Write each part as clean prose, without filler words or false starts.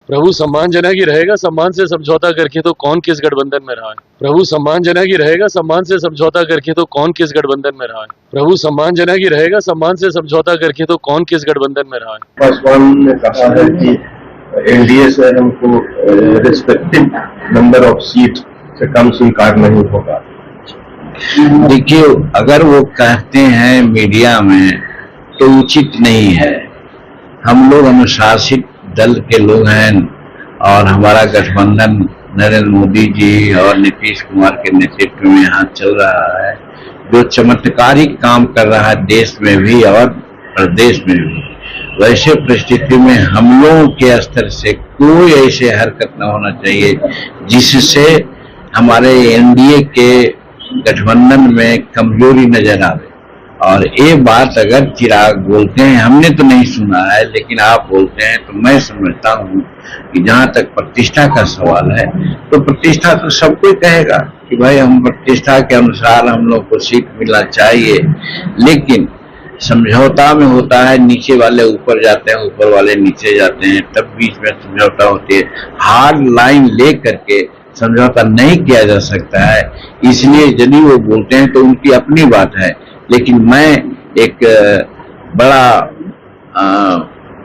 प्रभु सम्मान जना की रहेगा, सम्मान से समझौता करके तो कौन किस गठबंधन में रहा है। प्रभु सम्मान जना की रहेगा, सम्मान से समझौता करके तो कौन किस गठबंधन में रहा है। प्रभु सम्मान जना की रहेगा, सम्मान से समझौता करके तो कौन किस गठबंधन में रहा है। पासवान ने कहा है कि एनडीए से हमको रिस्पेक्टिव नंबर ऑफ सीट से कम स्वीकार नहीं होगा। देखिए, अगर वो कहते हैं मीडिया में तो उचित नहीं है। हम लोग अनुशासित दल के लोग हैं और हमारा गठबंधन नरेंद्र मोदी जी और नीतीश कुमार के नेतृत्व में यहाँ चल रहा है, जो चमत्कारिक काम कर रहा है देश में भी और प्रदेश में भी। वैसे परिस्थिति में हम लोगों के स्तर से कोई ऐसे हरकत न होना चाहिए जिससे हमारे एनडीए के गठबंधन में कमजोरी नजर आवे। और ये बात अगर चिराग बोलते हैं, हमने तो नहीं सुना है, लेकिन आप बोलते हैं, तो मैं समझता हूँ कि जहां तक प्रतिष्ठा का सवाल है तो प्रतिष्ठा तो सब कोई कहेगा कि भाई हम प्रतिष्ठा के अनुसार हम लोग को सीट मिलना चाहिए, लेकिन समझौता में होता है, नीचे वाले ऊपर जाते हैं, ऊपर वाले नीचे जाते हैं, तब बीच में समझौता होती है। हार्ड लाइन ले करके समझौता नहीं किया जा सकता है। इसलिए यदि वो बोलते हैं तो उनकी अपनी बात है, लेकिन मैं एक बड़ा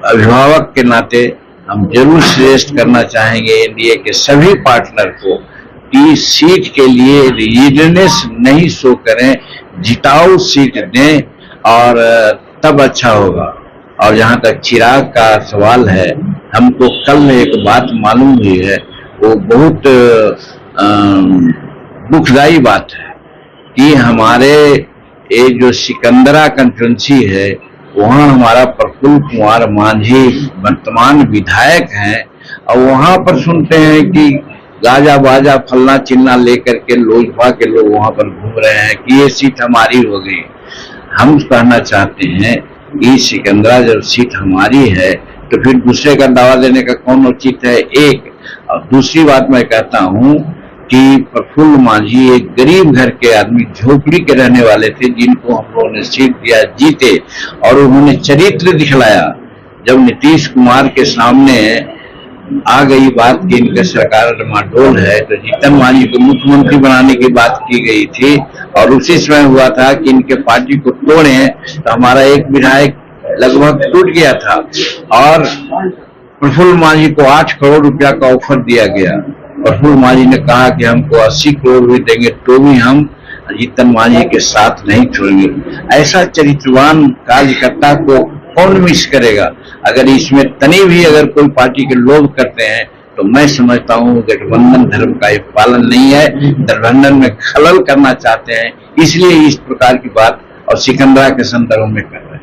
अभिभावक के नाते हम जरूर सजेस्ट करना चाहेंगे एनडीए के सभी पार्टनर को कि सीट के लिए रीजनेस नहीं शो करें, जिताऊ सीट दें और तब अच्छा होगा। और जहां तक चिराग का सवाल है, हमको कल एक बात मालूम हुई है, वो बहुत दुखदायी बात है कि हमारे ये जो सिकंदरा कंस्टिट्यूंसी है, वहाँ हमारा प्रफुल्ल कुमार मांझी वर्तमान विधायक हैं और वहाँ पर सुनते हैं कि गाजा बाजा फलना चिल्ला लेकर के लोजपा के लोग वहाँ पर घूम रहे हैं कि ये सीट हमारी हो गई। हम कहना चाहते हैं कि सिकंदरा जब सीट हमारी है तो फिर दूसरे का दावा देने का कौन उचित है, एक। और दूसरी बात मैं कहता हूँ कि प्रफुल्ल मांझी एक गरीब घर के आदमी, झोपड़ी के रहने वाले थे, जिनको हम लोगों ने सीट दिया, जीते, और उन्होंने चरित्र दिखलाया। जब नीतीश कुमार के सामने आ गई बात कि इनका सरकार डमाडोल है, तो जीतन मांझी को मुख्यमंत्री बनाने की बात की गई थी और उसी समय हुआ था कि इनके पार्टी को तोड़े, तो हमारा एक विधायक लगभग टूट गया था और प्रफुल्ल मांझी को 8 करोड़ रुपया का ऑफर दिया गया। प्रफुल्ल मांझी ने कहा कि हमको 80 करोड़ भी देंगे तो भी हम जीतन मांझी के साथ नहीं छोड़ेंगे। ऐसा चरित्रवान कार्यकर्ता को कौन मिस करेगा? अगर इसमें तनी भी अगर कोई पार्टी के लोग करते हैं तो मैं समझता हूँ गठबंधन धर्म का एक पालन नहीं है, गठबंधन में खलल करना चाहते हैं, इसलिए इस प्रकार की बात और सिकंदरा के संदर्भ में कर रहे हैं।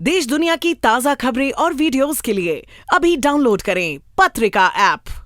देश दुनिया की ताजा खबरें और वीडियोस के लिए अभी डाउनलोड करें पत्रिका ऐप।